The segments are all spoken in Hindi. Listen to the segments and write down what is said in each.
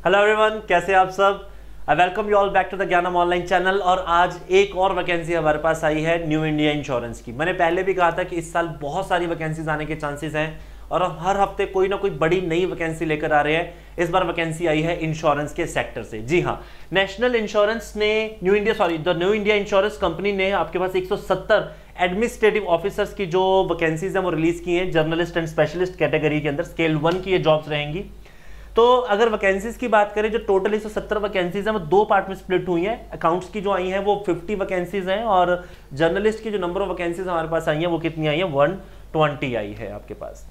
हेलो एवरीवन, कैसे आप सब। I welcome you all back to the Gyanam online channel. और आज एक और वैकेंसी हमारे पास आई है न्यू इंडिया इंश्योरेंस की। मैंने पहले भी कहा था कि इस साल बहुत सारी वैकेंसीज आने के चांसेस हैं और हर हफ्ते कोई ना कोई बड़ी नई वैकेंसी लेकर आ रहे हैं। इस बार वैकेंसी आई है इंश्योरेंस के सेक्टर से। जी हाँ, नेशनल इंश्योरेंस ने न्यू इंडिया इंश्योरेंस कंपनी ने आपके पास 170 एडमिनिस्ट्रेटिव ऑफिसर्स की जो वैकेंसीज हैं वो रिलीज की हैं जर्नलिस्ट एंड स्पेशलिस्ट कैटेगरी के अंदर। स्केल 1 की ये जॉब्स रहेंगी। तो अगर वैकेंसीज की बात करें, जो टोटल 170 वैकेंसीज हैं वो दो पार्ट में स्प्लिट हुई हैं। अकाउंट्स की जो आई हैं वो 50 वैकेंसीज हैं और जर्नलिस्ट की जो नंबर ऑफ वैकेंसीज हमारे पास आई हैं वो कितनी आई है, 120 आई है आपके पास।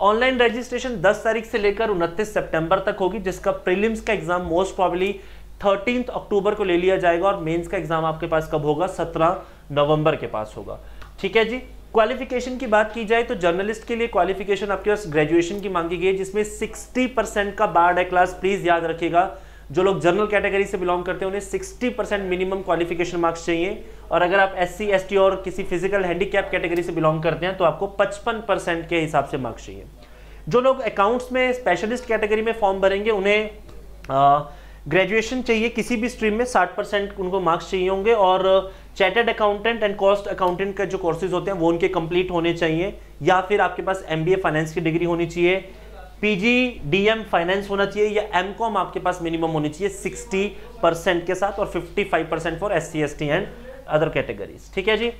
ऑनलाइन रजिस्ट्रेशन 10 तारीख से लेकर 29 सितंबर तक होगी, जिसका प्रीलिम्स का एग्जाम मोस्ट प्रॉब्ली 13 अक्टूबर को ले लिया जाएगा और मेंस का एग्जाम आपके पास कब होगा, 17 नवंबर के पास होगा। ठीक है जी। क्वालिफिकेशन की बात की जाए तो जर्नलिस्ट के लिए क्वालिफिकेशन आपके पास ग्रेजुएशन की मांगी गई है, जिसमें 60% का बार्ड है क्लास। प्लीज याद रखिएगा, जो लोग जनरल कैटेगरी से बिलोंग करते हैं उन्हें 60% मिनिमम क्वालिफिकेशन मार्क्स चाहिए। और अगर आप SC ST और किसी फिजिकल हैंडीकैप कैटेगरी से बिलोंग करते हैं तो आपको 55% के हिसाब से मार्क्स चाहिए। जो लोग अकाउंट्स में स्पेशलिस्ट कैटेगरी में फॉर्म भरेंगे उन्हें ग्रेजुएशन चाहिए किसी भी स्ट्रीम में, 60% उनको मार्क्स चाहिए होंगे। और chartered accountant and cost accountant का जो कोर्सेज होते हैं वो उनके कंप्लीट होने चाहिए, या फिर आपके पास MBA फाइनेंस की डिग्री होनी चाहिए, PG DM फाइनेंस होना चाहिए, या MCOM आपके पास मिनिमम होनी चाहिए 60% के साथ, और 55% for SC ST and other categories. ठीक है जी।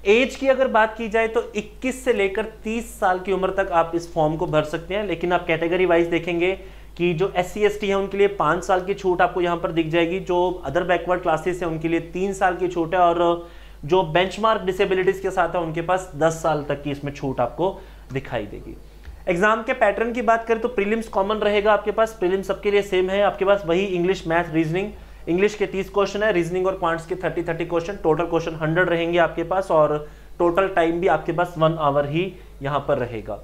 एज की अगर बात की जाए तो 21 से लेकर 30 साल की उम्र तक आप इस फॉर्म को भर सकते हैं, लेकिन आप कैटेगरी वाइज देखेंगे कि जो SC ST है उनके लिए 5 साल की छूट आपको यहाँ पर दिख जाएगी। जो अदर बैकवर्ड क्लासेस है उनके लिए 3 साल की छूट है, और जो बेंचमार्क डिसेबिलिटीज के साथ है उनके पास 10 साल तक की इसमें छूट आपको दिखाई देगी। एग्जाम के पैटर्न की बात करें तो प्रीलिम्स कॉमन रहेगा आपके पास। प्रीलिम्स सबके लिए सेम है आपके पास, वही इंग्लिश, मैथ, रीजनिंग। इंग्लिश के 30 क्वेश्चन है, रीजनिंग और क्वांट्स के 30 क्वेश्चन। टोटल क्वेश्चन 100 रहेंगे आपके पास, और टोटल टाइम भी आपके पास 1 आवर ही यहाँ पर रहेगा।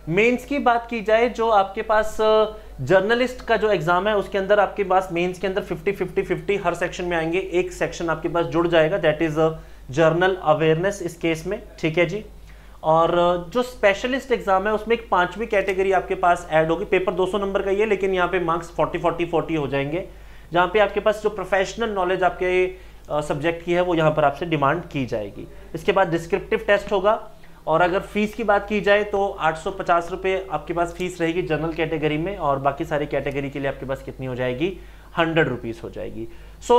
मेंस की बात की जाए, जो आपके पास जर्नलिस्ट का जो एग्जाम है उसके अंदर आपके पास मेंस के अंदर 50-50-50 हर सेक्शन में आएंगे। एक सेक्शन आपके पास जुड़ जाएगा, दैट इज जर्नल अवेयरनेस इस केस में। ठीक है जी। और जो स्पेशलिस्ट एग्जाम है उसमें एक 5वीं कैटेगरी आपके पास ऐड होगी। पेपर 200 नंबर का ही है, लेकिन यहाँ पे मार्क्स 40-40-40 हो जाएंगे, जहाँ पे आपके पास जो प्रोफेशनल नॉलेज आपके सब्जेक्ट की है वो यहाँ पर आपसे डिमांड की जाएगी। इसके बाद डिस्क्रिप्टिव टेस्ट होगा। और अगर फीस की बात की जाए तो 850 रुपये आपके पास फीस रहेगी जनरल कैटेगरी में, और बाकी सारी कैटेगरी के लिए आपके पास कितनी हो जाएगी, 100 रुपीज़ हो जाएगी। सो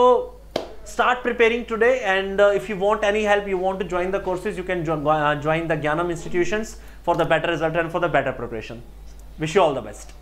start preparing today, and if you want any help, you want to join the courses, you can join the Gyanam institutions for the better result and for the better preparation. Wish you all the best.